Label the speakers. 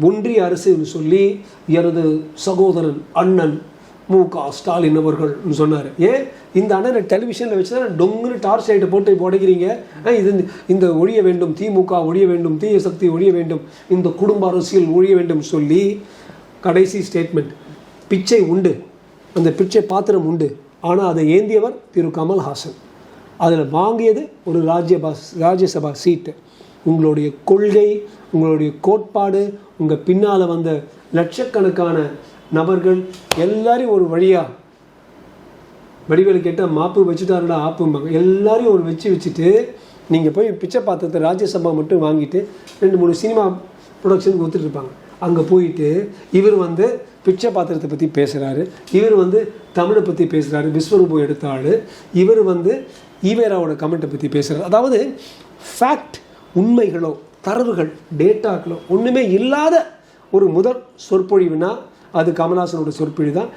Speaker 1: ஒன்றிய அரசுன்னு சொல்லி எனது சகோதரன் அண்ணன் மு.க. ஸ்டாலின் அவர்கள் சொன்னார். ஏன் இந்த அண்ணனை டெலிவிஷனில் வச்சு தான் டொங்குன்னு டார்ச் லைட்டை போட்டு உடைக்கிறீங்க? இது இந்த ஒழிய வேண்டும், திமுக ஒழிய வேண்டும், தீய சக்தி ஒழிய வேண்டும், இந்த குடும்ப அரசியல் ஒழிய வேண்டும் சொல்லி கடைசி ஸ்டேட்மெண்ட், பிச்சை உண்டு, அந்த பிச்சை பாத்திரம் உண்டு, ஆனால் அதை ஏந்தியவர் திரு கமல்ஹாசன். அதில் வாங்கியது ஒரு ராஜ்யசபா சீட்டு. உங்களுடைய கொள்கை, உங்களுடைய கோட்பாடு, உங்கள் பின்னால் வந்த லட்சக்கணக்கான நபர்கள் எல்லாரையும் ஒரு வழியாக, வடிவேலு கேட்டால் மாப்பு வச்சுட்டாருடா ஆப்பும்பாங்க, எல்லாரையும் ஒரு வச்சுட்டு நீங்கள் போய் பிச்சை பாத்திரத்தை ராஜ்யசபா மட்டும் வாங்கிட்டு 2-3 சினிமா ப்ரொடக்ஷனுக்கு ஒத்துட்ருப்பாங்க. அங்கே போயிட்டு இவர் பிச்சை பாத்திரத்தை பற்றி பேசுகிறாரு, இவர் தமிழை பற்றி பேசுகிறாரு, விஸ்வரூபம் எடுத்த ஆள், இவர் ஈவேராவோட கமெண்ட்டை பற்றி பேசுகிறார். அதாவது ஃபேக்ட், உண்மைகளோ தரவுகள் டேட்டாக்களோ ஒன்றுமே இல்லாத ஒரு முதல் சொற்பொழிவுனா அது கமல்ஹாசனோட சொற்பொழிவு தான்.